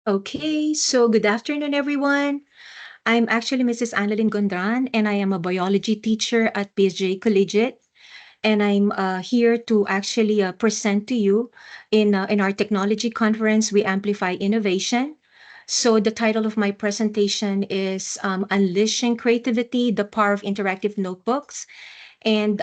Okay, so good afternoon, everyone. I'm actually Mrs. Analynn Gondran, and I am a biology teacher at PSJA Collegiate. And I'm here to actually present to you in our technology conference, We Amplify Innovation. So the title of my presentation is Unleashing Creativity, the Power of Interactive Notebooks. And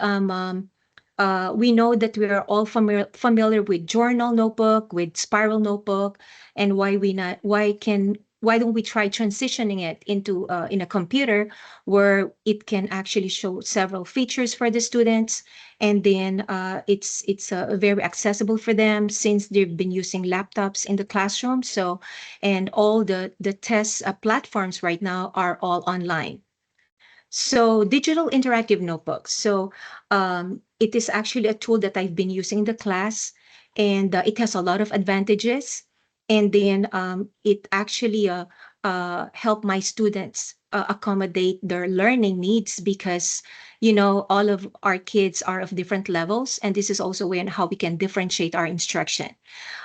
we know that we are all familiar with journal notebook, with spiral notebook, and why don't we try transitioning it into in a computer where it can actually show several features for the students, and then it's very accessible for them since they've been using laptops in the classroom. So, and all the test platforms right now are all online. So digital interactive notebooks. So it is actually a tool that I've been using in the class, and it has a lot of advantages. And then it actually help my students accommodate their learning needs because all of our kids are of different levels, and this is also when how we can differentiate our instruction.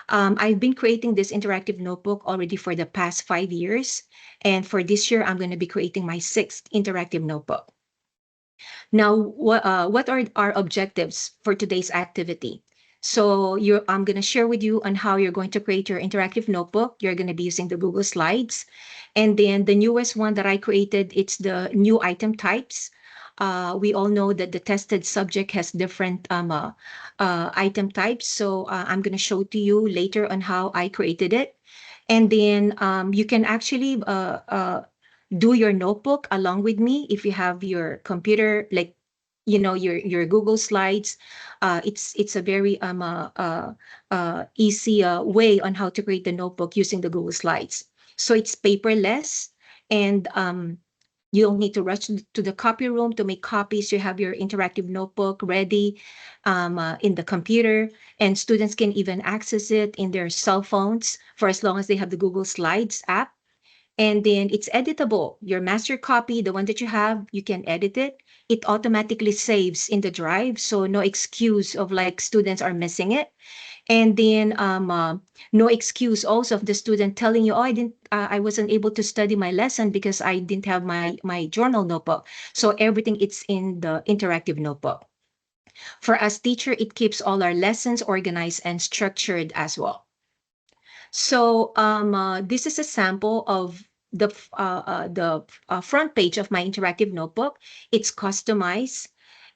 I've been creating this interactive notebook already for the past 5 years. And for this year, I'm going to be creating my sixth interactive notebook. Now, what are our objectives for today's activity? So I'm going to share with you on how you're going to create your interactive notebook. You're going to be using the Google Slides. And then the newest one that I created, it's the new item types. We all know that the tested subject has different item types. So I'm going to show to you later on how I created it. And then you can actually do your notebook along with me if you have your computer, like your Google Slides. It's a very easy way on how to create the notebook using the Google Slides. So it's paperless, and you don't need to rush to the copy room to make copies. You have your interactive notebook ready in the computer, and students can even access it in their cell phones for as long as they have the Google Slides app. And then it's editable. Your master copy, the one that you have, you can edit it. It automatically saves in the drive, so no excuse of like students are missing it. And then no excuse also of the student telling you, oh, I wasn't able to study my lesson because I didn't have my journal notebook. So everything it's in the interactive notebook. For us teacher, it keeps all our lessons organized and structured as well. So this is a sample of the front page of my interactive notebook. It's customized.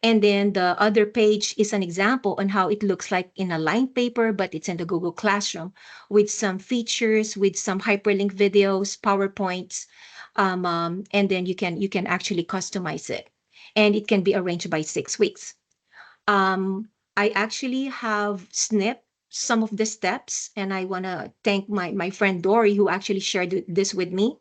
And then the other page is an example on how it looks like in a lined paper, but it's in the Google Classroom with some features, with some hyperlink videos, PowerPoints, and then you can actually customize it, and it can be arranged by 6 weeks. I actually have snipped some of the steps, and I want to thank my friend Dory who actually shared this with me.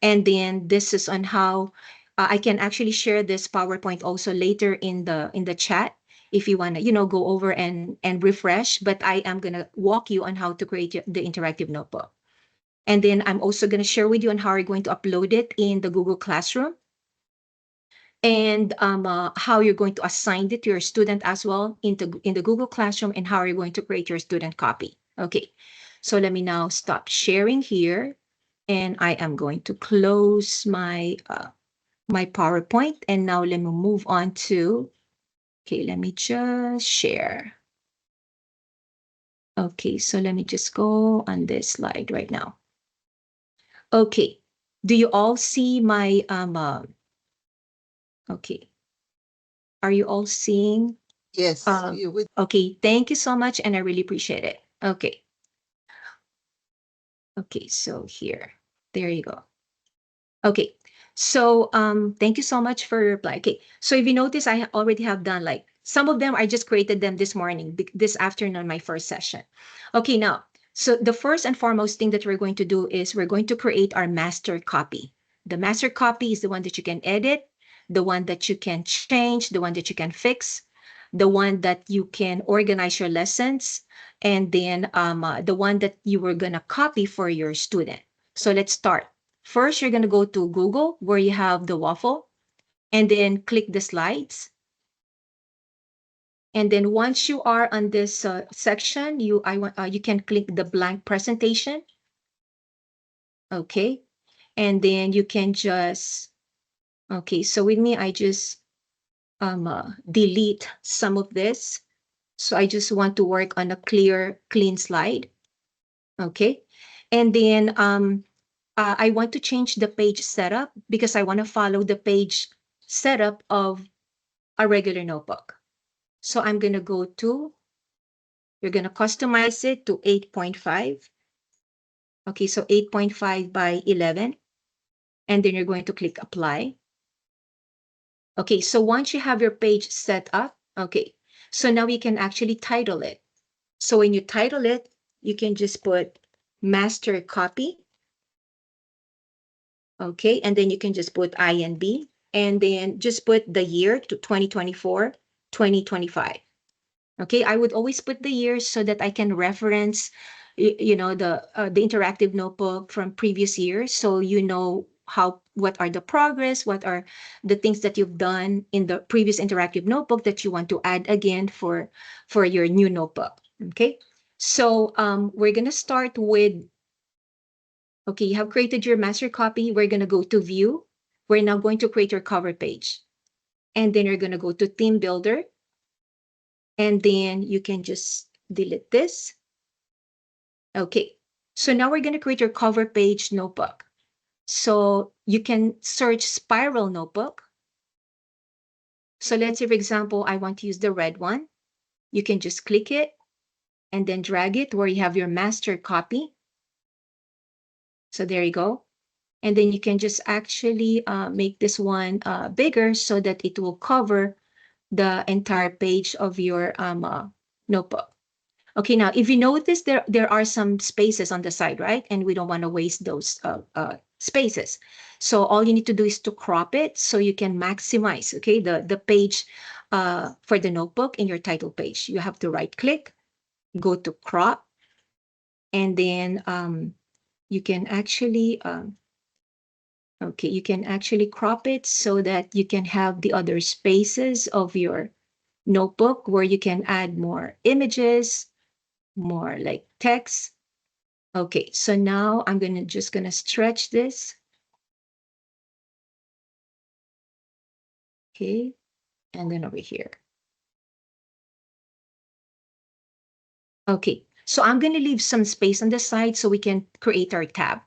And then this is on how I can actually share this PowerPoint also later in the chat if you want to go over and refresh. But I am going to walk you on how to create the interactive notebook. And then I'm also going to share with you on how you're going to upload it in the Google Classroom, and how you're going to assign it to your student as well in the Google Classroom, and how you're going to create your student copy. Okay, so let me now stop sharing here, and I am going to close my PowerPoint, and now let me move on to, okay, let me just share. Okay, so let me just go on this slide right now. Okay, do you all see my okay, are you all seeing? Yes, you would. Okay, thank you so much, and I really appreciate it. Okay, okay, so here, there you go. Okay, so thank you so much for your reply. Okay, so if you notice, I already have done like some of them. I just created them this morning, this afternoon, my first session. Okay, now, so the first and foremost thing that we're going to do is we're going to create our master copy. The master copy is the one that you can edit, the one that you can change, the one that you can fix, the one that you can organize your lessons, and then the one that you were gonna copy for your student. So let's start. First, you're going to go to Google where you have the waffle, and then click the slides. And then once you are on this section, you can click the blank presentation. Okay. And then you can just, okay, so with me, I just delete some of this. So I just want to work on a clean slide. Okay. And then I want to change the page setup because I want to follow the page setup of a regular notebook. So I'm going to go to, you're going to customize it to 8.5. Okay, so 8.5 by 11. And then you're going to click apply. Okay, so once you have your page set up, okay, so now you can actually title it. So when you title it, you can just put master copy. Okay, and then you can just put INB and then just put the year to 2024, 2025. Okay, I would always put the years so that I can reference, the interactive notebook from previous years, so you know what are the progress, what are the things that you've done in the previous interactive notebook that you want to add again for your new notebook. Okay, so we're gonna start with. Okay, you have created your master copy. We're gonna go to view. We're now going to create your cover page, and then you're gonna go to theme builder. And then you can just delete this. Okay, so now we're going to create your cover page notebook. So you can search spiral notebook. So let's say, for example, I want to use the red one. You can just click it and then drag it where you have your master copy. So there you go. And then you can just actually make this one bigger so that it will cover the entire page of your notebook. Okay, now if you notice there are some spaces on the side, right? And we don't want to waste those spaces. So all you need to do is to crop it so you can maximize, okay, the page for the notebook in your title page. You have to right click, go to crop, and then you can actually, okay, you can actually crop it so that you can have the other spaces of your notebook where you can add more images, more like text. Okay, so now I'm just gonna stretch this. Okay, and then over here. Okay, so I'm gonna leave some space on the side so we can create our tab.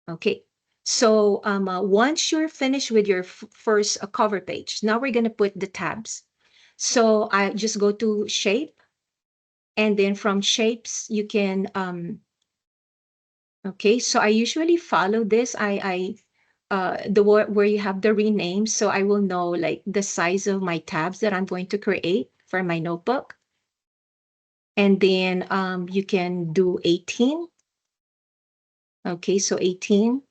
Okay, so once you're finished with your first cover page, now we're gonna put the tabs. So I just go to shape, and then from shapes you can okay, so I usually follow this. The where you have the rename, so I will know like the size of my tabs that I'm going to create for my notebook. And then you can do 18. Okay, so 18.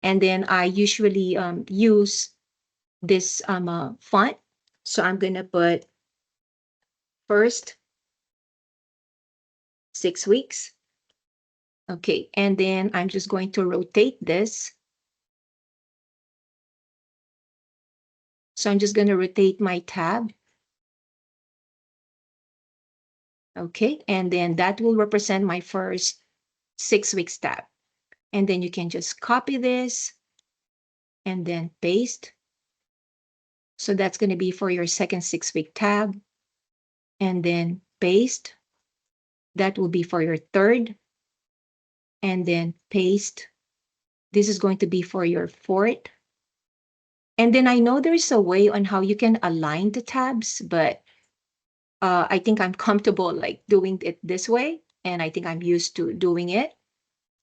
And then I usually use this font. So I'm gonna put first 6 weeks. Okay, and then I'm just going to rotate this. So I'm just gonna rotate my tab. Okay, and then that will represent my first 6 weeks tab. And then you can just copy this and then paste. So that's going to be for your second 6-week tab. And then paste. That will be for your third. And then paste. This is going to be for your fourth. And then I know there's a way on how you can align the tabs, but I think I'm comfortable like doing it this way. And I think I'm used to doing it.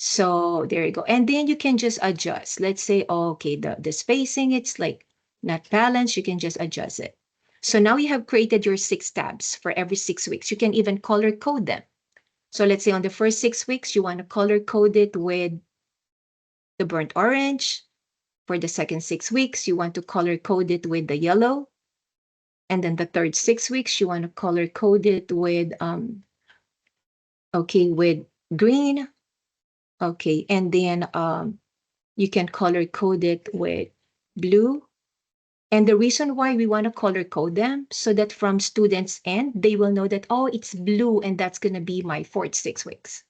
So there you go. And then you can just adjust. Let's say, oh, okay, the spacing, it's like not balanced. You can just adjust it. So now you have created your 6 tabs for every 6 weeks. You can even color code them. So let's say on the first 6 weeks, you want to color code it with the burnt orange. For the second 6 weeks, you want to color code it with the yellow. And then the third 6 weeks, you want to color code it with, okay, with green. Okay, and then you can color code it with blue. And the reason why we want to color code them so that from students' end, they will know that, oh, it's blue and that's going to be my fourth 6 weeks.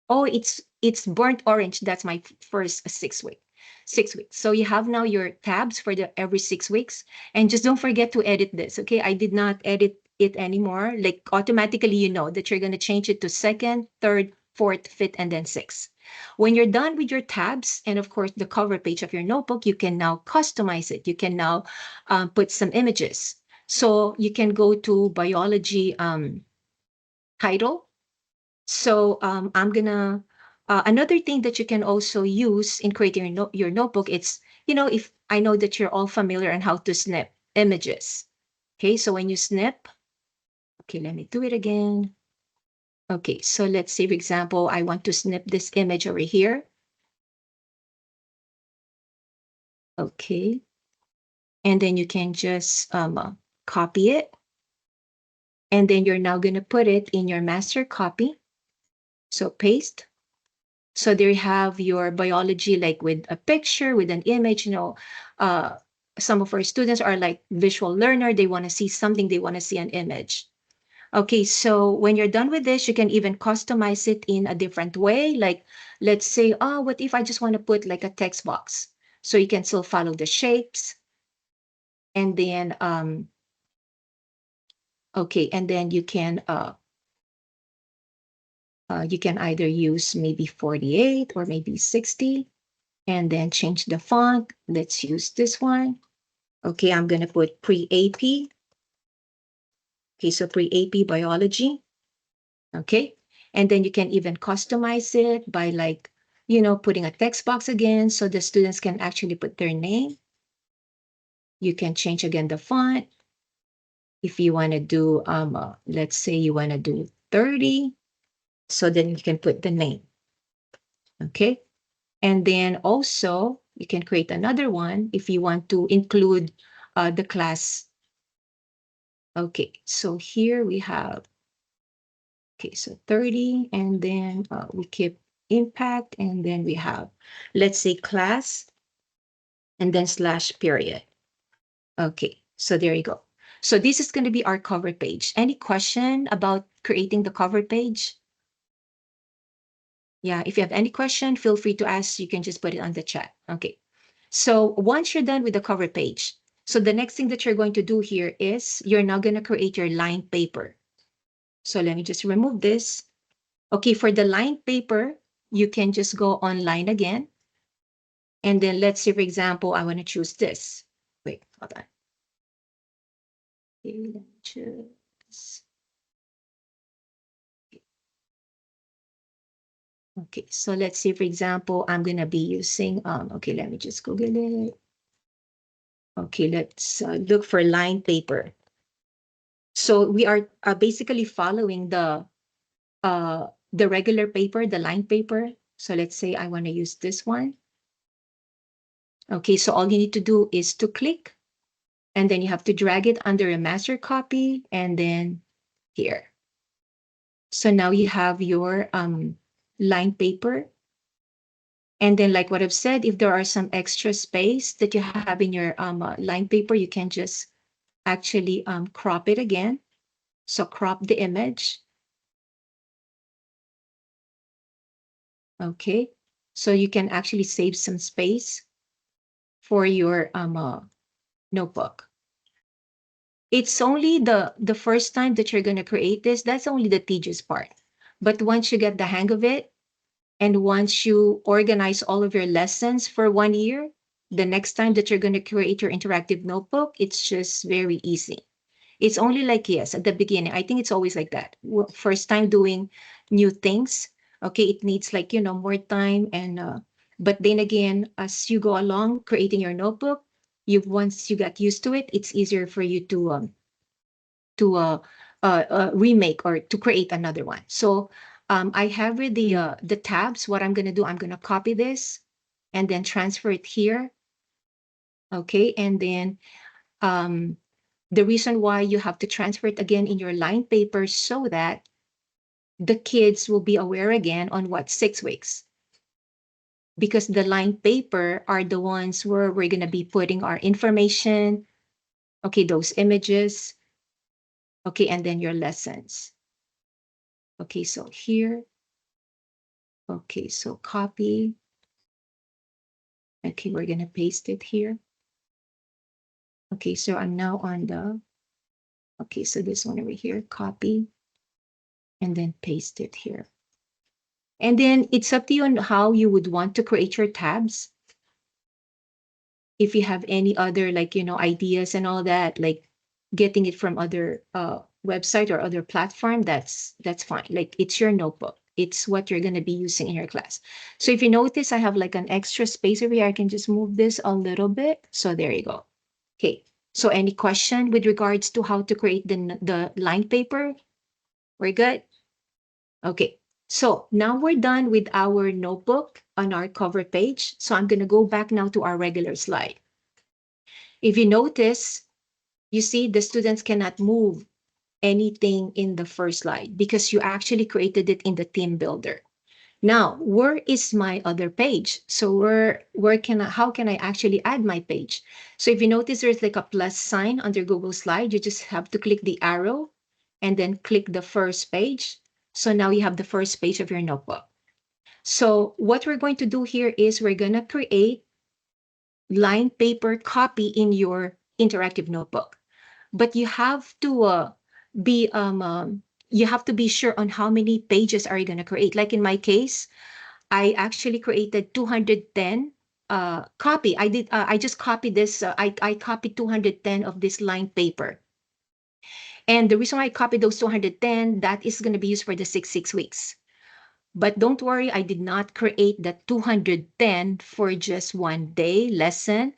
Oh, it's it's burnt orange. That's my first 6 week. 6 weeks. So you have now your tabs for the every 6 weeks. And just don't forget to edit this. Okay. I did not edit it anymore. Like automatically, you know that you're going to change it to second, third, fourth, fifth, and then sixth. When you're done with your tabs and of course the cover page of your notebook, you can now customize it. You can now put some images. So you can go to biology title. So I'm gonna, another thing that you can also use in creating your notebook, it's, if I know that you're all familiar on how to snip images. Okay, so when you snip, okay, let me do it again. Okay, so let's say, for example, I want to snip this image over here. Okay, and then you can just copy it. And then you're now gonna put it in your master copy. So paste. So there you have your biology, like with a picture, with an image, uh, some of our students are like visual learner. They want to see something, they want to see an image. Okay, so when you're done with this, you can even customize it in a different way. Like, let's say, oh, what if I just want to put like a text box? So you can still follow the shapes. And then, okay, and then you can either use maybe 48 or maybe 60. And then change the font. Let's use this one. Okay, I'm going to put pre-AP. Okay, so pre-AP biology. Okay, and then you can even customize it by like, putting a text box again so the students can actually put their name. You can change again the font. If you want to do, let's say you want to do 30, so then you can put the name. Okay, and then also you can create another one if you want to include the class. Okay, so here we have, okay, so 30, and then we keep impact, and then we have, let's say, class, and then slash period. Okay, so there you go. So this is going to be our cover page. Any question about creating the cover page? Yeah, if you have any question, feel free to ask. You can just put it on the chat. Okay, so once you're done with the cover page, so the next thing that you're going to do here is you're now going to create your lined paper. So let me just remove this. Okay, for the lined paper, you can just go online again. And then let's say, for example, I want to choose this. Wait, hold on. Okay, let me choose. Okay, so let's say, for example, I'm going to be using, okay, let me just Google it. Okay, let's look for lined paper. So we are basically following the regular paper, the lined paper. So let's say I want to use this one. Okay, so all you need to do is to click, and then you have to drag it under a master copy, and then here. So now you have your lined paper. And then like what I've said, if there are some extra space that you have in your lined paper, you can just actually crop it again. So crop the image. Okay, so you can actually save some space for your notebook. It's only the first time that you're going to create this. That's only the tedious part. But once you get the hang of it, and once you organize all of your lessons for 1 year, the next time that you're going to create your interactive notebook, it's just very easy. It's only like, yes, at the beginning, I think it's always like that. First time doing new things, okay, it needs like, more time. And, but then again, as you go along creating your notebook, once you get used to it, it's easier for you to remake or to create another one. So I have with the tabs. What I'm going to do, I'm going to copy this and then transfer it here. Okay, and then the reason why you have to transfer it again in your lined paper so that the kids will be aware again on what 6 weeks. Because the lined paper are the ones where we're going to be putting our information. Okay, those images. Okay, and then your lessons. Okay, so here. Okay, so copy. Okay, we're gonna paste it here. Okay, so I'm now on the, okay, so this one over here, copy, and then paste it here. And then it's up to you on how you would want to create your tabs. If you have any other, like, ideas and all that, like getting it from other website or other platform, that's fine. Like, it's your notebook. It's what you're going to be using in your class. So if you notice, I have like an extra space over here. I can just move this a little bit. So there you go. Okay. So any question with regards to how to create the line paper? We're good? Okay. So now we're done with our notebook on our cover page. So I'm going to go back now to our regular slide. If you notice, you see the students cannot move anything in the first slide because you actually created it in the theme builder. Now, where is my other page? So how can I actually add my page? So if you notice, there's like a plus sign under Google Slide. You just have to click the arrow and then click the first page. So now you have the first page of your notebook. So what we're going to do here is we're going to create line paper copy in your interactive notebook. But be you have to be sure on how many pages are you going to create. Like in my case, I actually created 210 copy. I just copied this. I copied 210 of this line paper. And the reason why I copied those 210, that is going to be used for the 6 weeks. But don't worry, I did not create the 210 for just one day lesson.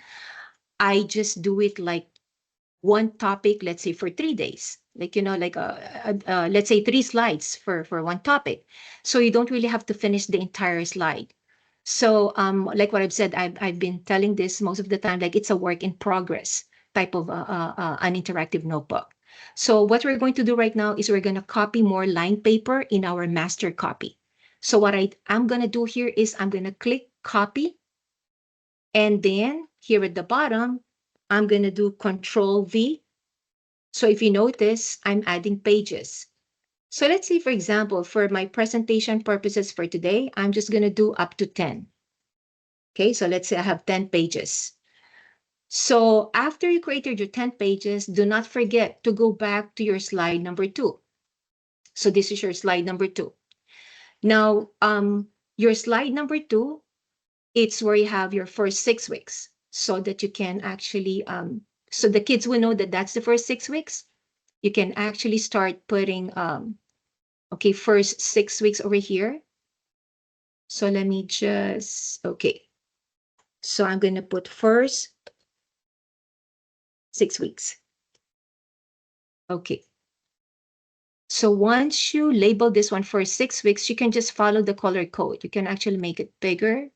I just do it like one topic, let's say for 3 days, like, let's say 3 slides for one topic. So you don't really have to finish the entire slide. So like what I've said, I've been telling this most of the time, like it's a work in progress type of an interactive notebook. So what we're going to do right now is we're going to copy more line paper in our master copy. So what I'm going to do here is I'm going to click copy. And then here at the bottom, I'm going to do Control V. So if you notice, I'm adding pages. So let's say, for example, for my presentation purposes for today, I'm just going to do up to 10. Okay, so let's say I have 10 pages. So after you created your 10 pages, do not forget to go back to your slide number 2. So this is your slide number 2. Now, your slide number 2, it's where you have your first 6 weeks so that you can actually, so the kids will know that that's the first 6 weeks. You can actually start putting, okay, first 6 weeks over here. So let me just, okay. So I'm going to put first 6 weeks. Okay. So once you label this one for 6 weeks, you can just follow the color code. You can actually make it bigger.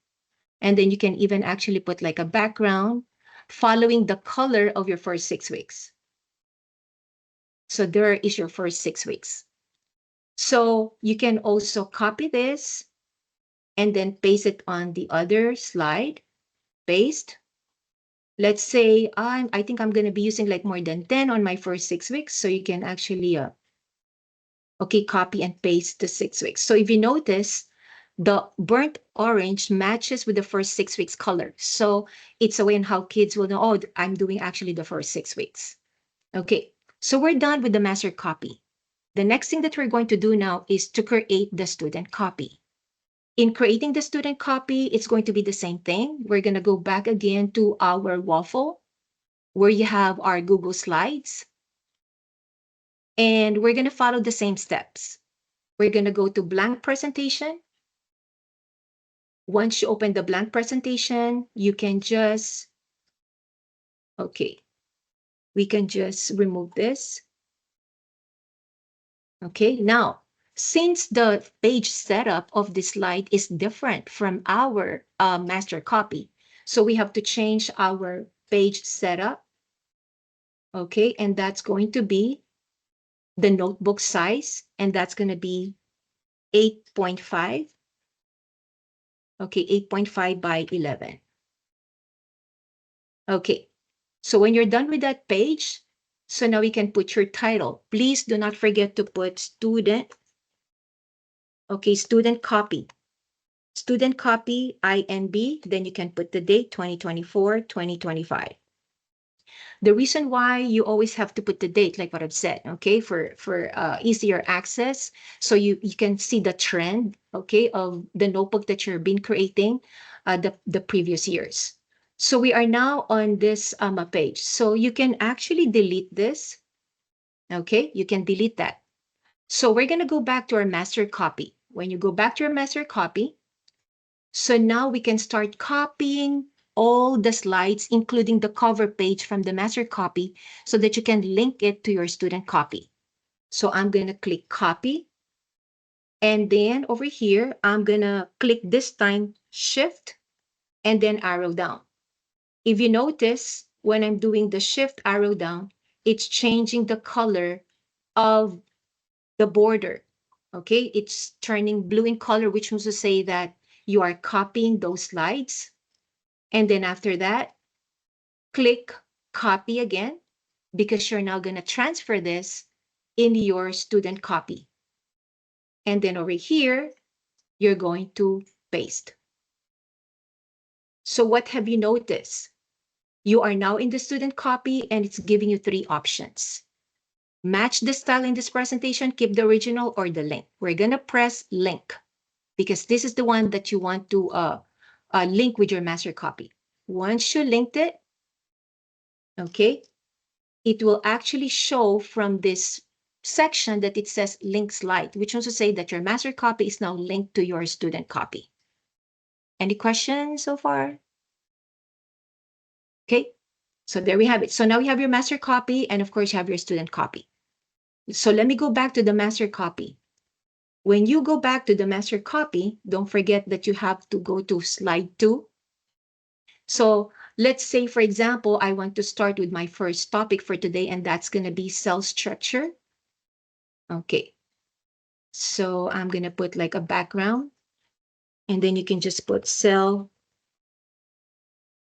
And then you can even actually put like a background following the color of your first 6 weeks. So there is your first 6 weeks. So you can also copy this and then paste it on the other slide. Paste. Let's say I think I'm going to be using like more than 10 on my first 6 weeks. So you can actually, okay, copy and paste the 6 weeks. So if you notice, the burnt orange matches with the first 6 weeks color. So it's a way in how kids will know, oh, I'm doing actually the first 6 weeks. Okay, so we're done with the master copy. The next thing that we're going to do now is to create the student copy. In creating the student copy, it's going to be the same thing. We're going to go back again to our waffle where you have our Google Slides. And we're going to follow the same steps. We're going to go to blank presentation. Once you open the blank presentation, you can just, okay, we can just remove this. Okay, now, since the page setup of this slide is different from our master copy, so we have to change our page setup. Okay, and that's going to be the notebook size, and that's going to be 8.5. Okay, 8.5 by 11. Okay, so when you're done with that page, so now we can put your title. Please do not forget to put student, okay, student copy. Student copy, INB, then you can put the date 2024, 2025. The reason why you always have to put the date, like what I've said, okay, for easier access, so you can see the trend, okay, of the notebook that you've been creating the previous years. So we are now on this page. So you can actually delete this, okay, you can delete that. So we're going to go back to our master copy. When you go back to your master copy, so now we can start copying all the slides, including the cover page from the master copy, so that you can link it to your student copy. So I'm going to click copy. And then over here, I'm going to click this time shift and then arrow down. If you notice, when I'm doing the shift arrow down, it's changing the color of the border. Okay, it's turning blue in color, which means to say that you are copying those slides. And then after that, click copy again, because you're now going to transfer this in your student copy. And then over here, you're going to paste. So what have you noticed? You are now in the student copy and it's giving you 3 options. Match the style in this presentation, keep the original, or the link. We're going to press link because this is the one that you want to link with your master copy. Once you linked it, okay, it will actually show from this section that it says link slide, which wants to say that your master copy is now linked to your student copy. Any questions so far? Okay, so there we have it. So now you have your master copy, and of course you have your student copy. So let me go back to the master copy. When you go back to the master copy, don't forget that you have to go to slide 2. So let's say, for example, I want to start with my first topic for today, and that's going to be cell structure. Okay. So I'm going to put like a background, and then you can just put cell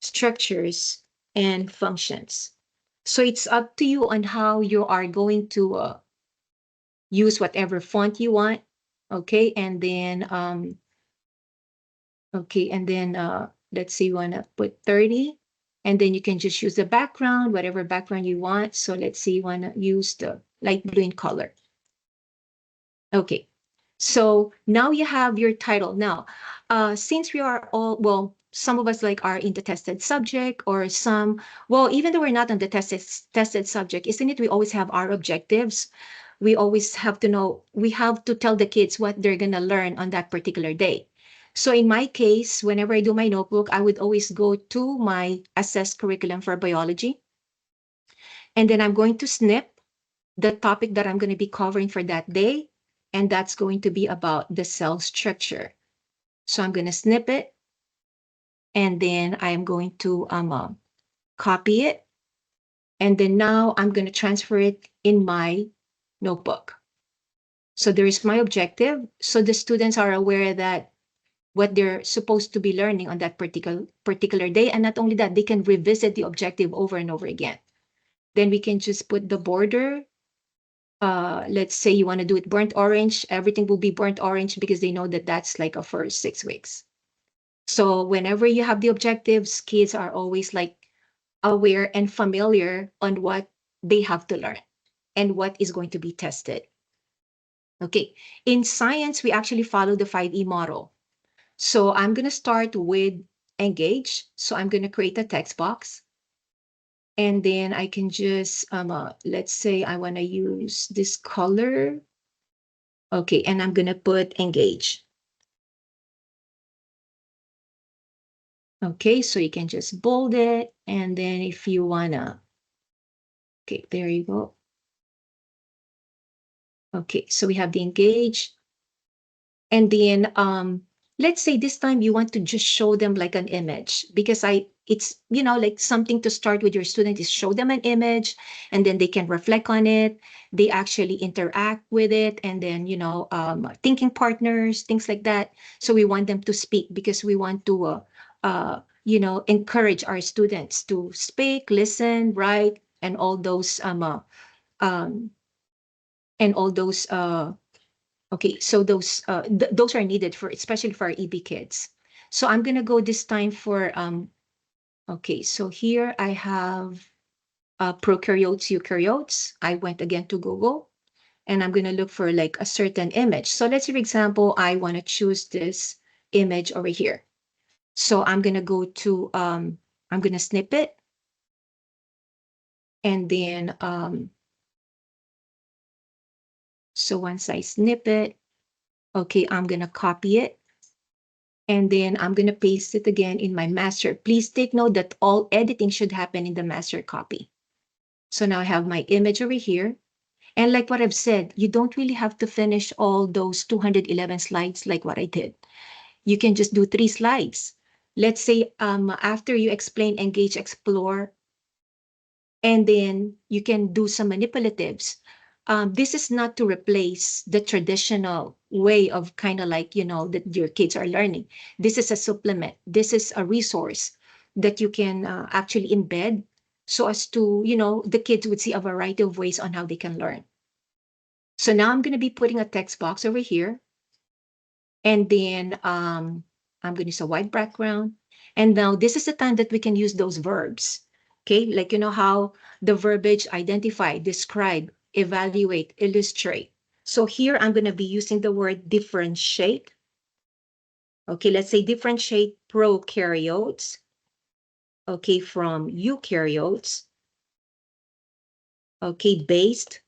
structures and functions. So it's up to you on how you are going to use whatever font you want. Okay. And then, let's say you want to put 30, and then you can just use the background, whatever background you want. So let's say you want to use the light blue in color. Okay, so now you have your title. Now, since we are all, well, some of us like are in the tested subject, or some, well, even though we're not on the tested subject, isn't it? We always have our objectives. We always have to know, we have to tell the kids what they're gonna learn on that particular day. So in my case, whenever I do my notebook, I would always go to my assessed curriculum for biology. And then I'm going to snip the topic that I'm going to be covering for that day. And that's going to be about the cell structure. So I'm going to snip it. And then I'm going to copy it. And then now I'm going to transfer it in my notebook. So there is my objective. So the students are aware that what they're supposed to be learning on that particular day. And not only that, they can revisit the objective over and over again. Then we can just put the border. Let's say you want to do it burnt orange. Everything will be burnt orange because they know that that's like a first 6 weeks. So whenever you have the objectives, kids are always like aware and familiar on what they have to learn and what is going to be tested. Okay, in science, we actually follow the 5E model. So I'm going to start with engage. So I'm going to create a text box. And then I can just, let's say I want to use this color. Okay, and I'm going to put engage. Okay, so you can just bold it. And then if you want to, okay, there you go. Okay, so we have the engage. And then let's say this time you want to just show them like an image, because it's, you know, like something to start with your student is show them an image, and then they can reflect on it. They actually interact with it, and then, you know, thinking partners, things like that. So we want them to speak because we want to, you know, encourage our students to speak, listen, write, and all those, and all those, Okay, so those are needed for, especially for our EB kids. So I'm gonna go this time for okay, so here I have prokaryotes, eukaryotes. I went again to Google, and I'm gonna look for like a certain image. So let's say, for example, I wanna choose this image over here. So I'm gonna go to I'm gonna snip it, and then so once I snip it, okay, I'm gonna copy it, and then I'm gonna paste it again in my master. Please take note that all editing should happen in the master copy. So now I have my image over here. And like what I've said, you don't really have to finish all those 211 slides like what I did. You can just do 3 slides. Let's say after you explain, engage, explore, and then you can do some manipulatives. This is not to replace the traditional way of kind of like, that your kids are learning. This is a supplement. This is a resource that you can actually embed so as to, the kids would see a variety of ways on how they can learn. So now I'm going to be putting a text box over here. And then I'm going to use a white background. And now this is the time that we can use those verbs. Okay, like how the verbiage identify, describe, evaluate, illustrate. So here I'm going to be using the word differentiate. Okay, let's say differentiate prokaryotes, okay, from eukaryotes, okay, based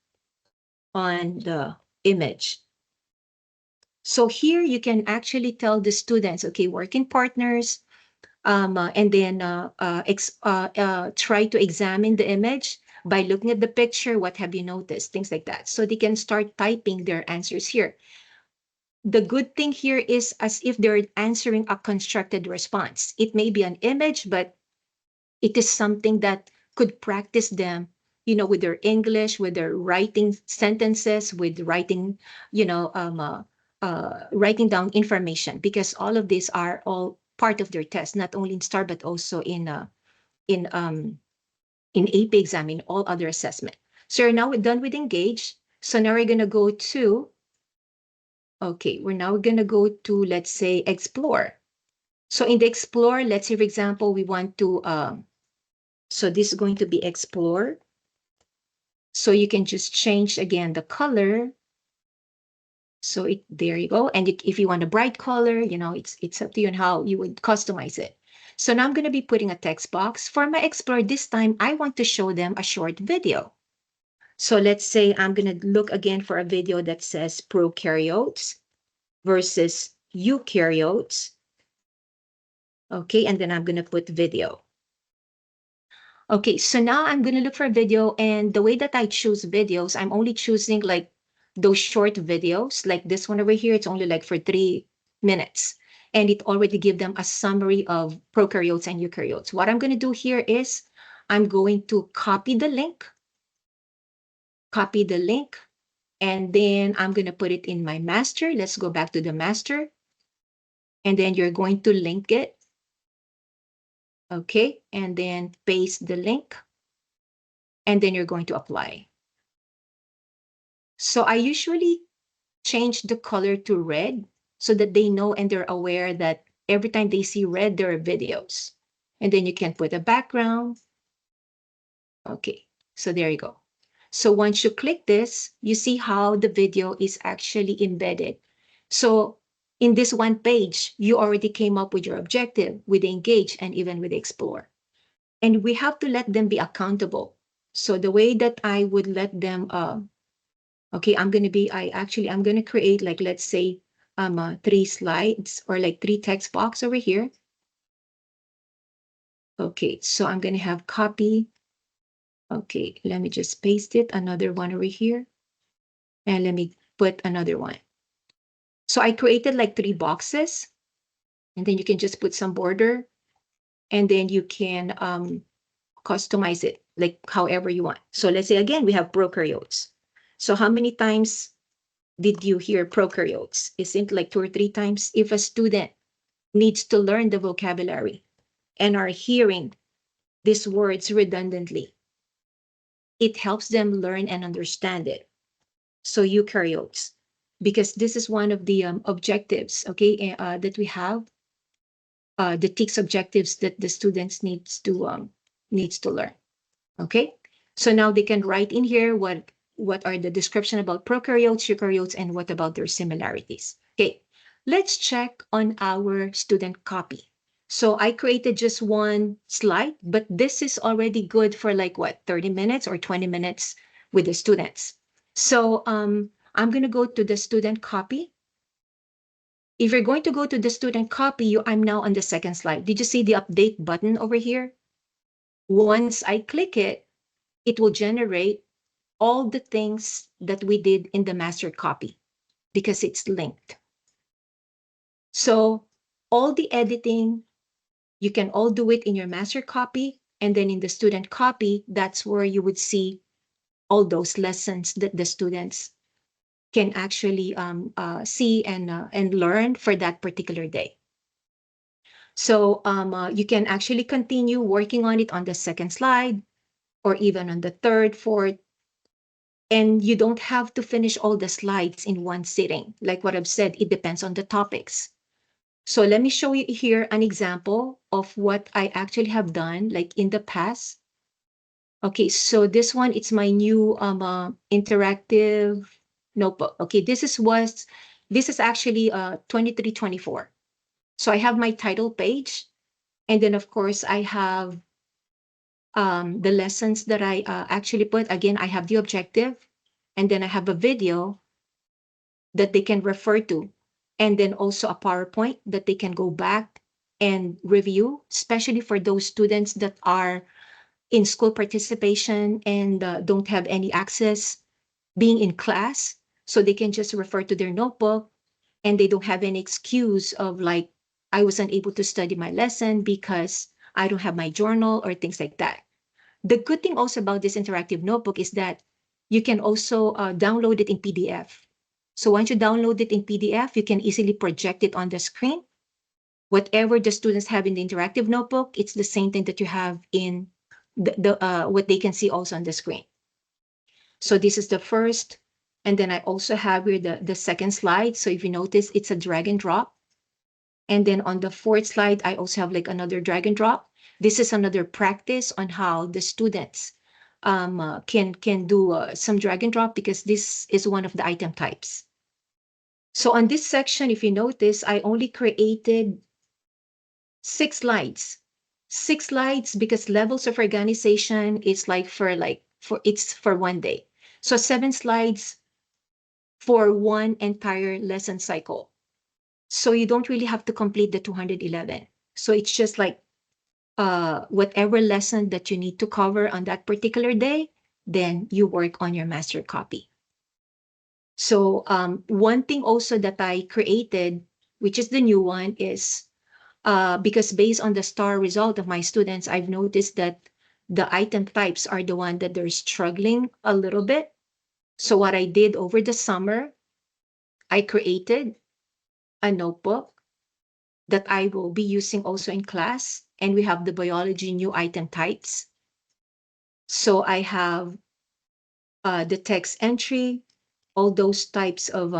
on the image. So here you can actually tell the students, okay, working partners, and then try to examine the image by looking at the picture. What have you noticed? Things like that. So they can start typing their answers here. The good thing here is as if they're answering a constructed response. It may be an image, but it is something that could practice them, with their English, with their writing sentences, with writing, writing down information, because all of these are all part of their test, not only in STAR, but also in AP exam, in all other assessment. So now we're done with engage. So now we're going to go to, okay, we're now going to go to, let's say, explore. So in the explore, let's say, for example, we want to, so this is going to be explore. So you can just change again the color. So there you go. And if you want a bright color, it's up to you on how you would customize it. So now I'm going to be putting a text box. For my explore this time, I want to show them a short video. So let's say I'm going to look again for a video that says prokaryotes versus eukaryotes. Okay, and then I'm going to put video. Okay, so now I'm going to look for a video, and the way that I choose videos, I'm only choosing like those short videos, like this one over here. It's only like for 3 minutes, and it already give them a summary of prokaryotes and eukaryotes. What I'm going to do here is I'm going to copy the link, and then I'm going to put it in my master. Let's go back to the master, and then you're going to link it. Okay, and then paste the link, and then you're going to apply. So I usually change the color to red so that they know and they're aware that every time they see red, there are videos. And then you can put a background. Okay, so there you go. So once you click this, you see how the video is actually embedded. So in this one page, you already came up with your objective, with engage, and even with explore. And we have to let them be accountable. So the way that I would let them, okay, I'm going to create like, let's say, 3 slides or like 3 text box over here. Okay, so I'm going to have copy. Okay, let me just paste it, another one over here. And let me put another one. So I created like 3 boxes, and then you can just put some border, and then you can customize it like however you want. So let's say again, we have prokaryotes. So how many times did you hear prokaryotes? Isn't like 2 or 3 times? If a student needs to learn the vocabulary and are hearing these words redundantly, it helps them learn and understand it. So eukaryotes. because this is one of the objectives, okay, that we have, the TICS objectives that the students needs to learn. Okay, so now they can write in here what are the description about prokaryotes, eukaryotes, and what about their similarities. Okay, let's check on our student copy. So I created just one slide, but this is already good for like what, 30 minutes or 20 minutes with the students. So I'm going to go to the student copy. If you're going to go to the student copy, I'm now on the second slide. Did you see the update button over here? Once I click it, it will generate all the things that we did in the master copy because it's linked. So all the editing, you can all do it in your master copy. And then in the student copy, that's where you would see all those lessons that the students can actually see and learn for that particular day. So you can actually continue working on it on the second slide or even on the third, fourth, and you don't have to finish all the slides in one sitting. Like what I've said, it depends on the topics. So let me show you here an example of what I actually have done like in the past. Okay, so this one, it's my new interactive notebook. Okay, this is actually 2324. So I have my title page, and then of course I have the lessons that I actually put. Again, I have the objective, and then I have a video that they can refer to, and then also a PowerPoint that they can go back and review, especially for those students that are in school participation and don't have any access being in class. So they can just refer to their notebook and they don't have any excuse of like, I wasn't able to study my lesson because I don't have my journal or things like that. The good thing also about this interactive notebook is that you can also download it in PDF. So once you download it in PDF, you can easily project it on the screen. Whatever the students have in the interactive notebook, it's the same thing that you have in what they can see also on the screen. So this is the first, and then I also have here the second slide. So if you notice, it's a drag and drop. And then on the fourth slide, I also have like another drag and drop. This is another practice on how the students can do some drag and drop because this is one of the item types. So on this section, if you notice, I only created 6 slides. 6 slides because levels of organization is it's for one day. So 7 slides for one entire lesson cycle. So you don't really have to complete the 211. So it's just like whatever lesson that you need to cover on that particular day, then you work on your master copy. So one thing also that I created, which is the new one, is because based on the star result of my students, I've noticed that the item types are the one that they're struggling a little bit. So what I did over the summer, I created a notebook that I will be using also in class. And we have the biology new item types. So I have the text entry, all those types of,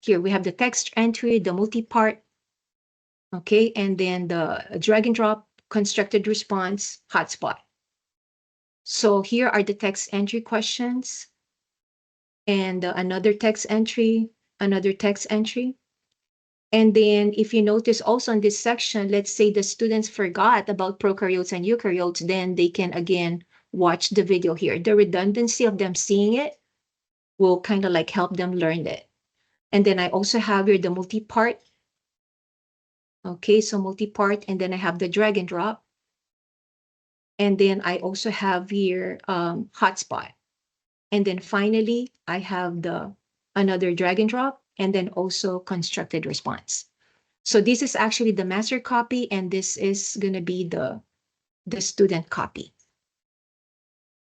here we have the text entry, the multi-part, okay, and then the drag and drop, constructed response, hotspot. So here are the text entry questions and another text entry, another text entry. And then if you notice also in this section, let's say the students forgot about prokaryotes and eukaryotes, then they can again watch the video here. The redundancy of them seeing it will kind of like help them learn it. And then I also have here the multi-part. Okay, so multi-part, and then I have the drag and drop. And then I also have here hotspot. And then finally, I have the another drag and drop, and then also constructed response. So this is actually the master copy, and this is going to be the student copy.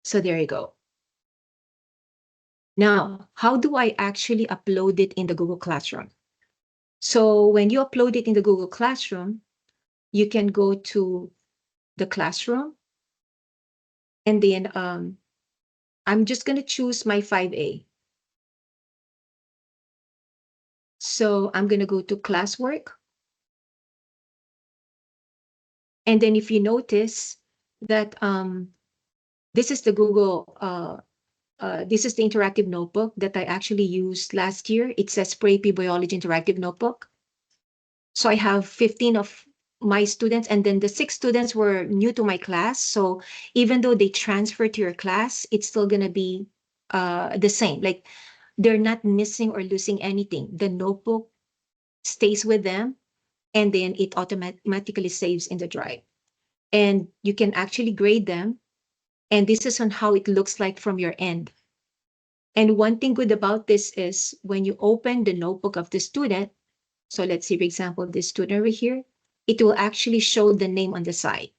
So there you go. Now, how do I actually upload it in the Google Classroom? So when you upload it in the Google Classroom, you can go to the classroom, and then I'm just going to choose my 5A. So I'm going to go to classwork. And then if you notice that this is the this is the interactive notebook that I actually used last year. It says Prep Biology Interactive Notebook. So I have 15 of my students, and then the 6 students were new to my class. So even though they transfer to your class, it's still going to be the same. Like they're not missing or losing anything. The notebook stays with them, and then it automatically saves in the drive. And you can actually grade them. And this is on how it looks like from your end. And one thing good about this is when you open the notebook of the student, so let's see, for example, this student over here, it will actually show the name on the side.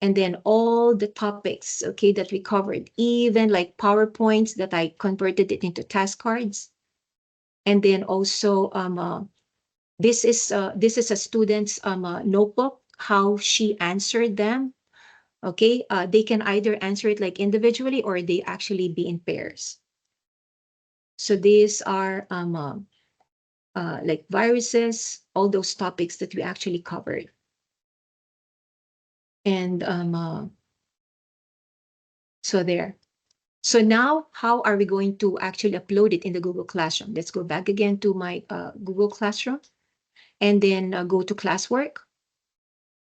And then all the topics, okay, that we covered, even like PowerPoints that I converted it into task cards. And then also, this is a student's notebook, how she answered them. Okay, they can either answer it like individually or they actually be in pairs. So these are like viruses, all those topics that we actually covered. And so there. So now, how are we going to actually upload it in the Google Classroom? Let's go back again to my Google Classroom and then go to classwork.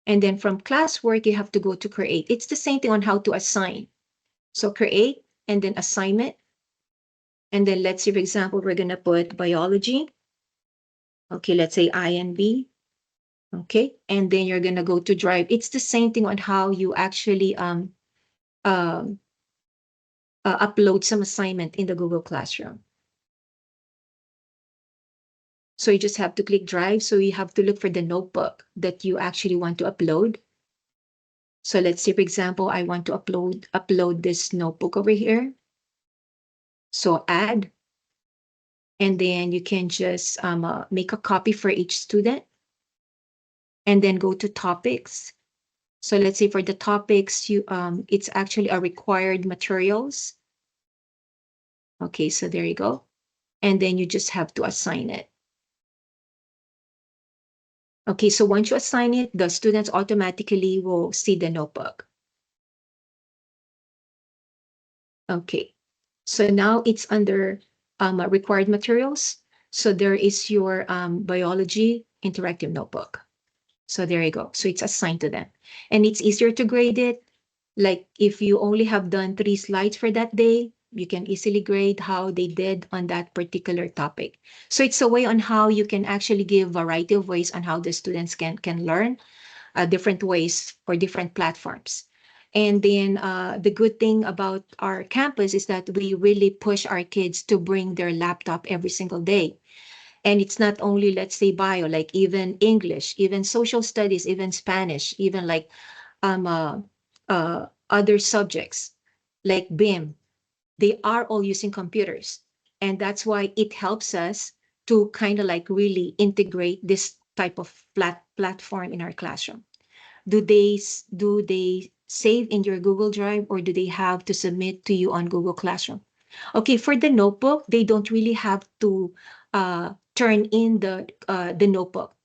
And then from classwork, you have to go to create. It's the same thing on how to assign. So create and then assignment. And then let's say, for example, we're going to put biology. Okay, let's say INB. Okay, and then you're going to go to drive. It's the same thing on how you actually upload some assignment in the Google Classroom. So you just have to click drive. So you have to look for the notebook that you actually want to upload. So let's say, for example, I want to upload this notebook over here. So add, and then you can just make a copy for each student and then go to topics. So let's say for the topics, it's actually a required materials. Okay, so there you go. And then you just have to assign it. Okay, so once you assign it, the students automatically will see the notebook. Okay, so now it's under required materials. So there is your biology interactive notebook. So there you go. So it's assigned to them. And it's easier to grade it. Like if you only have done 3 slides for that day, you can easily grade how they did on that particular topic. So it's a way on how you can actually give variety of ways on how the students can learn different ways for different platforms. And then the good thing about our campus is that we really push our kids to bring their laptop every single day. And it's not only, let's say, bio, like even English, even social studies, even Spanish, even like other subjects like BIM. They are all using computers. And that's why it helps us to kind of like really integrate this type of platform in our classroom. Do they save in your Google Drive or do they have to submit to you on Google Classroom? Okay, for the notebook, they don't really have to turn in the notebook.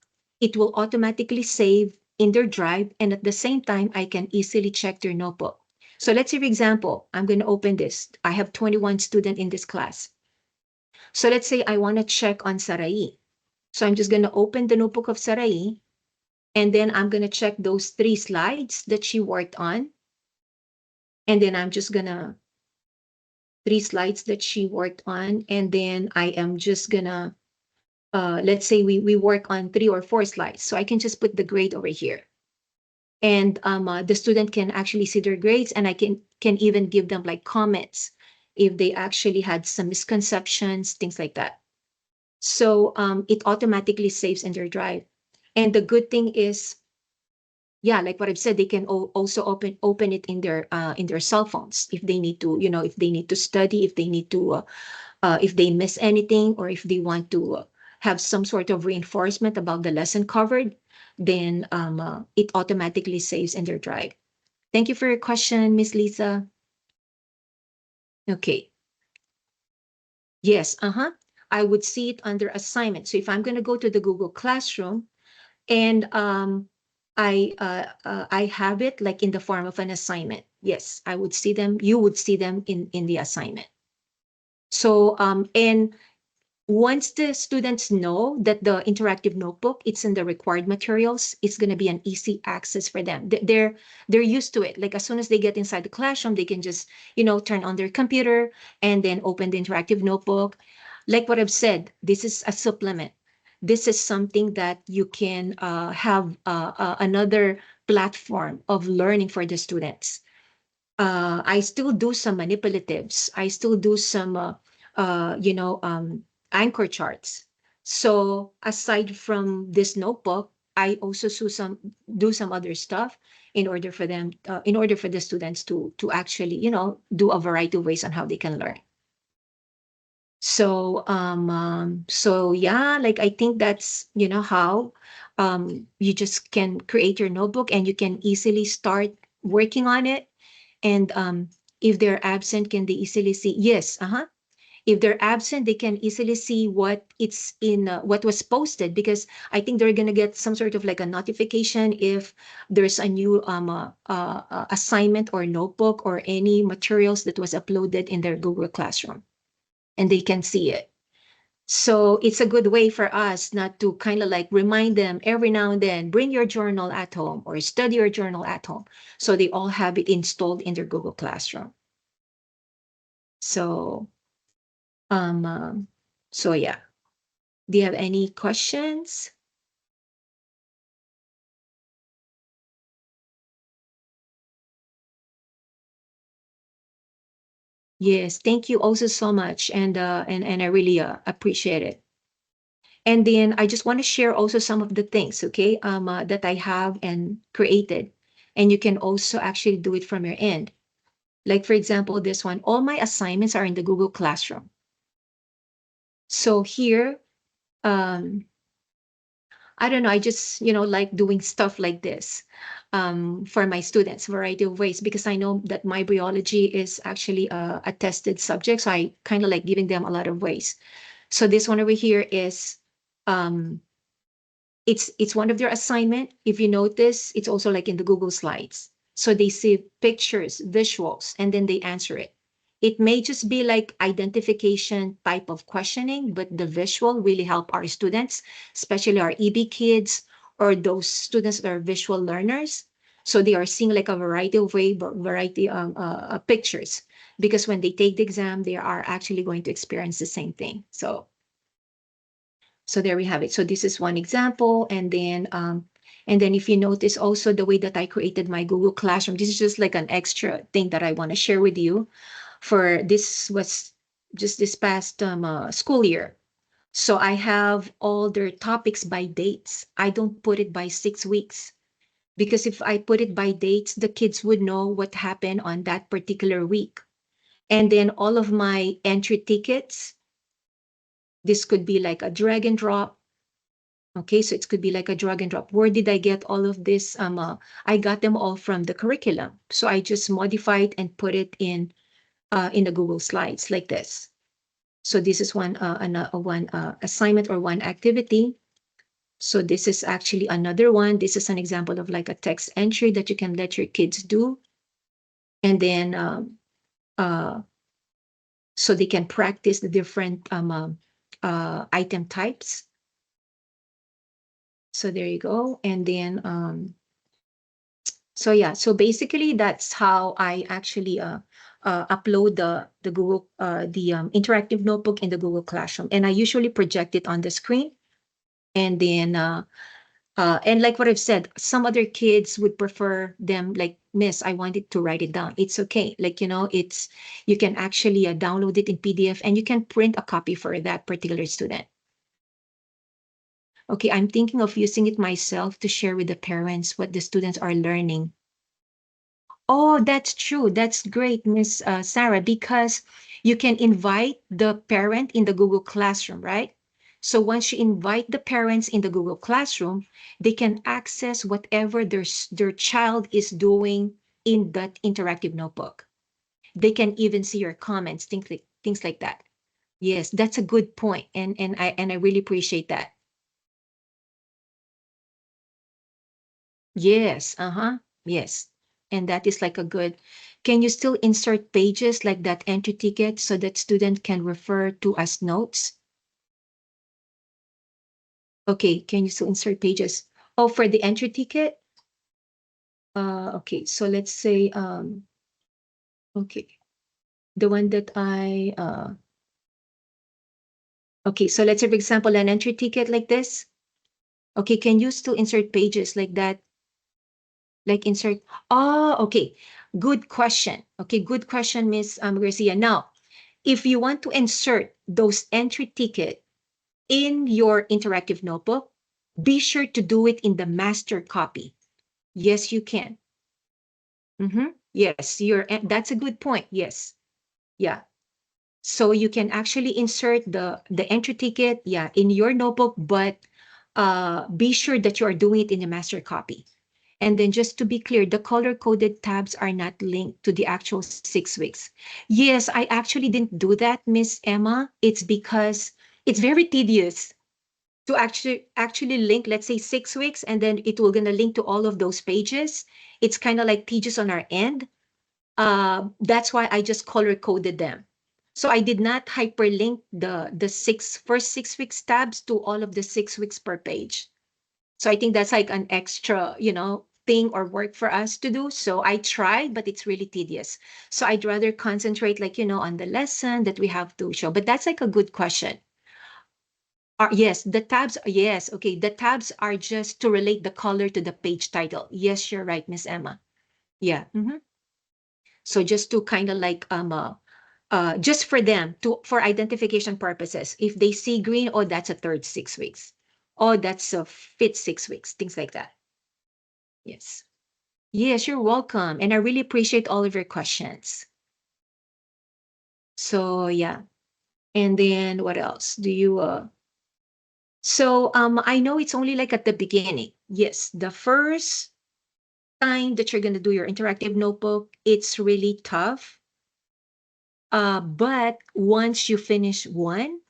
It will automatically save in their drive, and at the same time, I can easily check their notebook. So let's say, for example, I'm going to open this. I have 21 students in this class. So let's say I want to check on Sarai. So I'm just going to open the notebook of Sarai, and then I'm going to check those 3 slides that she worked on. And then I'm just going to 3 slides that she worked on. And then I am just going to, let's say we work on 3 or 4 slides. So I can just put the grade over here. And the student can actually see their grades, and I can even give them like comments if they actually had some misconceptions, things like that. So it automatically saves in their drive. And the good thing is, yeah, like what I've said, they can also open it in their cell phones if they need to, if they need to study, if they need to, if they miss anything, or if they want to have some sort of reinforcement about the lesson covered, then it automatically saves in their drive. Thank you for your question, Miss Lisa. Okay. Yes, I would see it under assignment. So if I'm going to go to the Google Classroom and I have it like in the form of an assignment, yes, I would see them. You would see them in the assignment. So and once the students know that the interactive notebook, it's in the required materials, it's going to be an easy access for them. They're used to it. Like as soon as they get inside the classroom, they can just, turn on their computer and then open the interactive notebook. Like what I've said, this is a supplement. This is something that you can have another platform of learning for the students. I still do some manipulatives. I still do some, anchor charts. So aside from this notebook, I also do some other stuff in order for the students to actually, do a variety of ways on how they can learn. So yeah, like I think that's, how you just can create your notebook and you can easily start working on it. And if they're absent, can they easily see? Yes, if they're absent, they can easily see what it's in, what was posted, because I think they're going to get some sort of like a notification if there's a new assignment or notebook or any materials that was uploaded in their Google Classroom, and they can see it. So it's a good way for us not to kind of like remind them every now and then, bring your journal at home or study your journal at home. So they all have it installed in their Google Classroom. So, um, um, so yeah. Do you have any questions? Yes, thank you also so much, and I really appreciate it. And then I just want to share also some of the things, okay, that I have and created, and you can also actually do it from your end. Like for example, this one, all my assignments are in the Google Classroom. So here, um, I don't know, I just, like doing stuff like this for my students, variety of ways, because I know that my biology is actually a tested subject. So I kind of like giving them a lot of ways. So this one over here is, um, it's one of their assignment. If you notice, it's also like in the Google Slides. So they see pictures, visuals, and then they answer it. It may just be like identification type of questioning, but the visual really help our students, especially our EB kids or those students that are visual learners. So they are seeing like a variety of variety pictures, because when they take the exam, they are actually going to experience the same thing. So there we have it. So this is one example. And then if you notice also the way that I created my Google Classroom, this is just like an extra thing that I want to share with you. For this was just this past school year. So I have all their topics by dates. I don't put it by 6 weeks, because if I put it by dates, the kids would know what happened on that particular week. And then all of my entry tickets, this could be like a drag and drop. Okay, so it could be like a drag and drop. Where did I get all of this? I got them all from the curriculum. So I just modified and put it in the Google Slides like this. So this is one assignment or one activity. So this is actually another one. This is an example of like a text entry that you can let your kids do. And then so they can practice the different item types. So there you go. And then so yeah, so basically that's how I actually upload the Google interactive notebook in the Google Classroom, and I usually project it on the screen. And then and like what I've said, some other kids would prefer them like, Miss, I wanted to write it down. It's okay, like it's you can actually download it in PDF, and you can print a copy for that particular student. Okay, I'm thinking of using it myself to share with the parents what the students are learning. Oh, that's true. That's great, Miss Sarah, because you can invite the parent in the Google Classroom, right? So once you invite the parents in the Google Classroom, they can access whatever their child is doing in that interactive notebook. They can even see your comments, things like that. Yes, that's a good point, and I really appreciate that. Yes, uh-huh. Yes. And that is like a good. Can you still insert pages like that entry ticket so that student can refer to as notes? Okay, can you still insert pages? Oh, for the entry ticket? Okay, so let's say okay, the one that okay, so let's say for example an entry ticket like this. Okay, can you still insert pages like that? Like insert. Oh, okay. Good question. Okay, good question, Miss Garcia. Now, if you want to insert those entry ticket in your interactive notebook, be sure to do it in the master copy. Yes, you can. Yes, that's a good point. Yes. Yeah. So you can actually insert the entry ticket, yeah, in your notebook, but be sure that you are doing it in the master copy. And then just to be clear, the color-coded tabs are not linked to the actual 6 weeks. Yes, I actually didn't do that, Miss Emma. It's because it's very tedious to actually link, let's say 6 weeks, and then it will gonna link to all of those pages. It's kind of like tedious on our end. That's why I just color-coded them. So I did not hyperlink the first 6 weeks tabs to all of the 6 weeks per page. So I think that's like an extra, thing or work for us to do. So I tried, but it's really tedious. So I'd rather concentrate like, on the lesson that we have to show. But that's like a good question. Yes, the tabs, yes, okay. The tabs are just to relate the color to the page title. Yes, you're right, Miss Emma. Yeah. So just to kind of like just for them for identification purposes. If they see green, oh, that's a third 6 weeks. Oh, that's a fifth 6 weeks, things like that. Yes. Yes, you're welcome. And I really appreciate all of your questions. So yeah. And then what else? Do you so I know it's only like at the beginning. Yes, the first time that you're gonna do your interactive notebook, it's really tough. But once you finish one,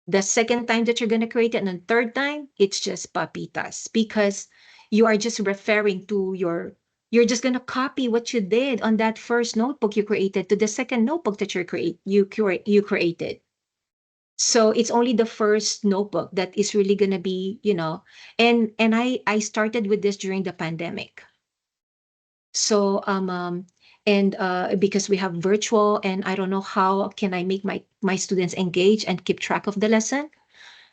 the second time that you're going to create it, and the third time, it's just papitas because you are just referring to you're just going to copy what you did on that first notebook you created to the second notebook that you created. So it's only the first notebook that is really going to be, and I started with this during the pandemic. So and because we have virtual, and I don't know how can I make my students engage and keep track of the lesson.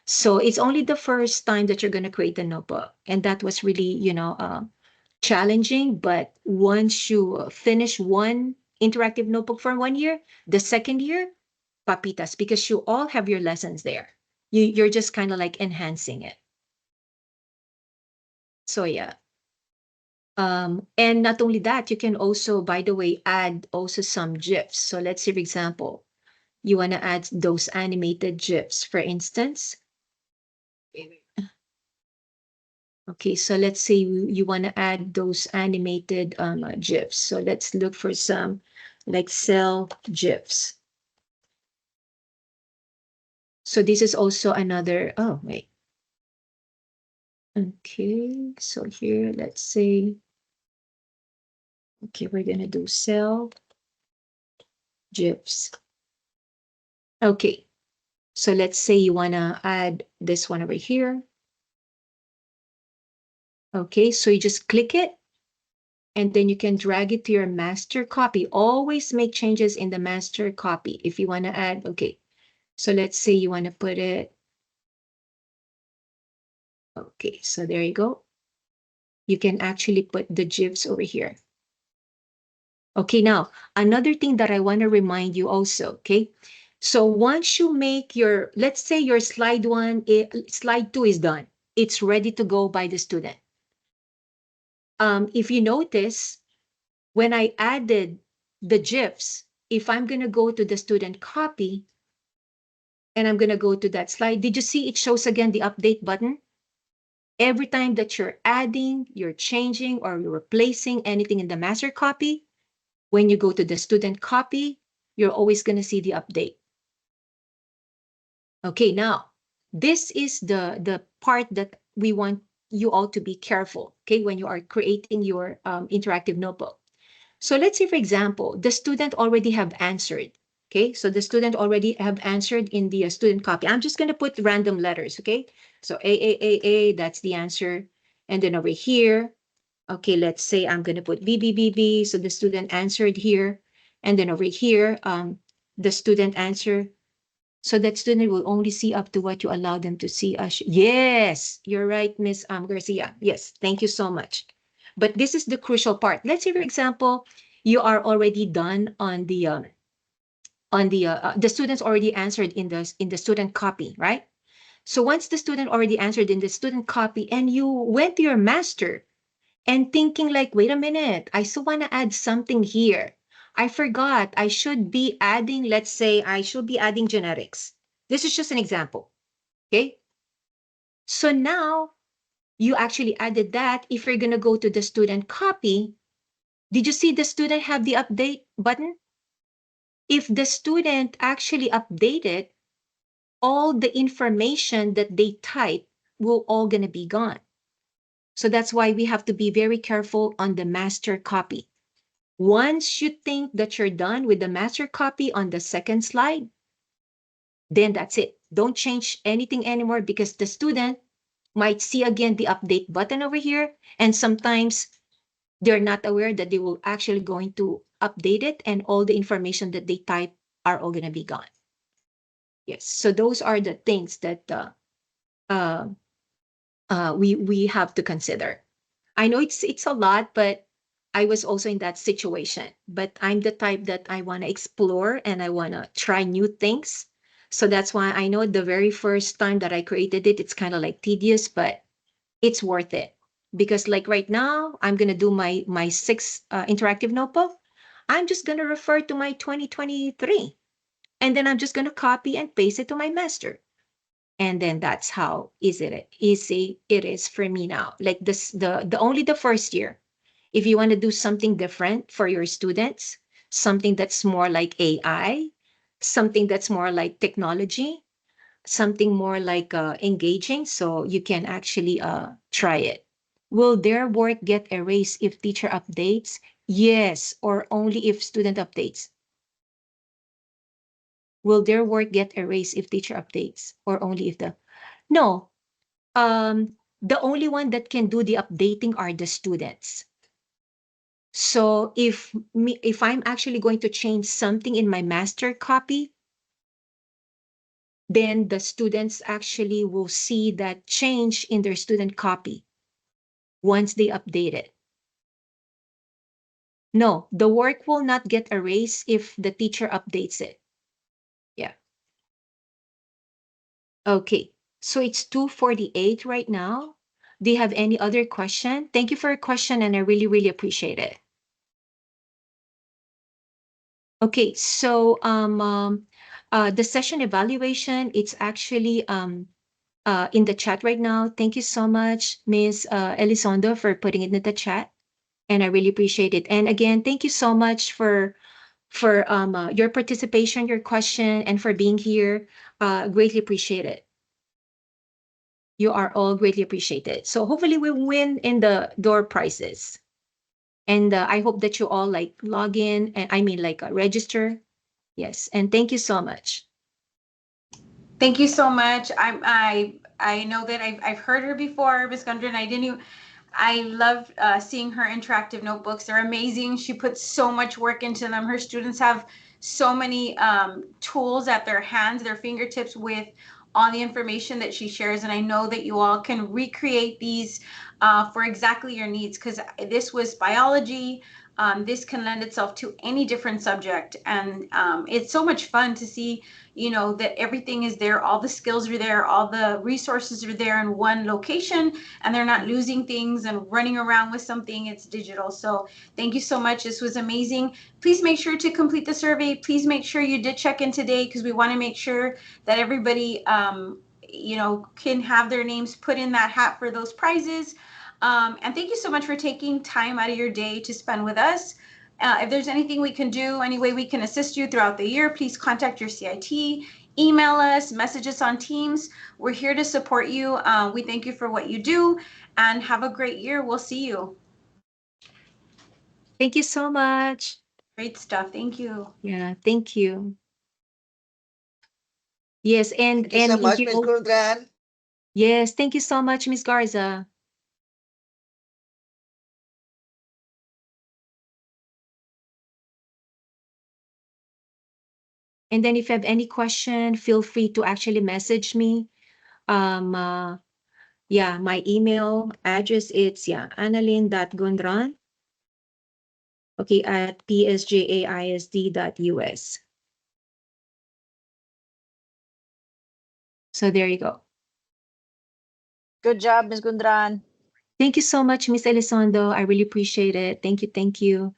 So it's only the first time that you're going to create a notebook. And that was really, challenging. But once you finish one interactive notebook for 1 year, the second year, papitas, because you all have your lessons there. You're just kind of like enhancing it. So yeah. And not only that, you can also, by the way, add also some GIFs. So let's say, for example, you want to add those animated GIFs, for instance. Okay, so let's say you want to add those animated GIFs. So let's look for some like cell GIFs. So this is also another, oh, wait. Okay, so here, let's say, okay, we're going to do cell GIFs. Okay, so let's say you want to add this one over here. Okay, so you just click it, and then you can drag it to your master copy. Always make changes in the master copy if you want to add, okay. So let's say you want to put it, okay, so there you go. You can actually put the GIFs over here. Okay, now, another thing that I want to remind you also, okay? So once you make let's say your slide 2 is done. It's ready to go by the student. If you notice, when I added the GIFs, if I'm going to go to the student copy and I'm going to go to that slide, did you see it shows again the update button? Every time that you're adding, you're changing, or you're replacing anything in the master copy, when you go to the student copy, you're always going to see the update. Okay, now this is the part that we want you all to be careful, okay, when you are creating your interactive notebook. So let's say, for example, the student already have answered. Okay, so the student already have answered in the student copy. I'm just going to put random letters. Okay, so A, that's the answer. And then over here, okay, let's say I'm going to put B. So the student answered here. And then over here, the student answer. So that student will only see up to what you allow them to see. Yes, you're right, Miss Garcia. Yes, thank you so much. But this is the crucial part. Let's say, for example, you are already done on the students already answered in the student copy, right? So once the student already answered in the student copy, and you went to your master and thinking like, wait a minute, I still want to add something here. I forgot I should be adding, let's say I should be adding genetics. This is just an example. Okay. So now you actually added that. If you're going to go to the student copy, did you see the student have the update button? If the student actually updated, all the information that they type will all going to be gone. So that's why we have to be very careful on the master copy. Once you think that you're done with the master copy on the second slide, then that's it. Don't change anything anymore because the student might see again the update button over here. And sometimes they're not aware that they will actually going to update it and all the information that they type are all going to be gone. Yes. So those are the things that uh, we have to consider. I know it's a lot, but I was also in that situation. But I'm the type that I want to explore and I want to try new things. So that's why I know the very first time that I created it, it's kind of like tedious, but it's worth it. Because like right now, I'm gonna do my sixth interactive notebook. I'm just gonna refer to my 2023, and then I'm just gonna copy and paste it to my master. And then that's how easy it is for me now. Like this, the only the first year. If you want to do something different for your students, something that's more like AI, something that's more like technology, something more like engaging, so you can actually try it. Will their work get erased if teacher updates? Yes, or only if student updates. Will their work get erased if teacher updates, or only if the no? The only one that can do the updating are the students. So if I'm actually going to change something in my master copy, then the students actually will see that change in their student copy once they update it. No, the work will not get erased if the teacher updates it. Yeah. Okay. So it's 2:48 right now. Do you have any other question? Thank you for your question, and I really, really appreciate it. Okay, so the session evaluation, it's actually in the chat right now. Thank you so much, Ms. Elizondo, for putting it in the chat, and I really appreciate it. And again, thank you so much for your participation, your question, and for being here. Greatly appreciate it. You are all greatly appreciated. So hopefully we win in the door prizes. And I hope that you all like log in and I mean like register. Yes. And thank you so much. Thank you so much. I know that I've heard her before, Miss Gundren. I love seeing her interactive notebooks. They're amazing. She puts so much work into them. Her students have so many tools at their hands, their fingertips, with all the information that she shares. And I know that you all can recreate these for exactly your needs, because this was biology. This can lend itself to any different subject. And it's so much fun to see, that everything is there. All the skills are there. All the resources are there in one location, and they're not losing things and running around with something. It's digital. So thank you so much. This was amazing. Please make sure to complete the survey. Please make sure you did check in today, because we want to make sure that everybody can have their names put in that hat for those prizes. And thank you so much for taking time out of your day to spend with us. If there's anything we can do, any way we can assist you throughout the year, please contact your CIT, email us, message us on Teams. We're here to support you. We thank you for what you do, and have a great year. We'll see you. Thank you so much. Great stuff. Thank you. Yeah, thank you. Yes, Thank you so much, Ms. Gundran. yes, thank you so much, Miss Garza. And then if you have any question, feel free to actually message me. Um, uh, yeah, my email address it's analynn.gundran, okay, at psjaisd.us. So there you go. Good job, Ms. Gundran. Thank you so much, Miss Elizondo. I really appreciate it. Thank you. Thank you.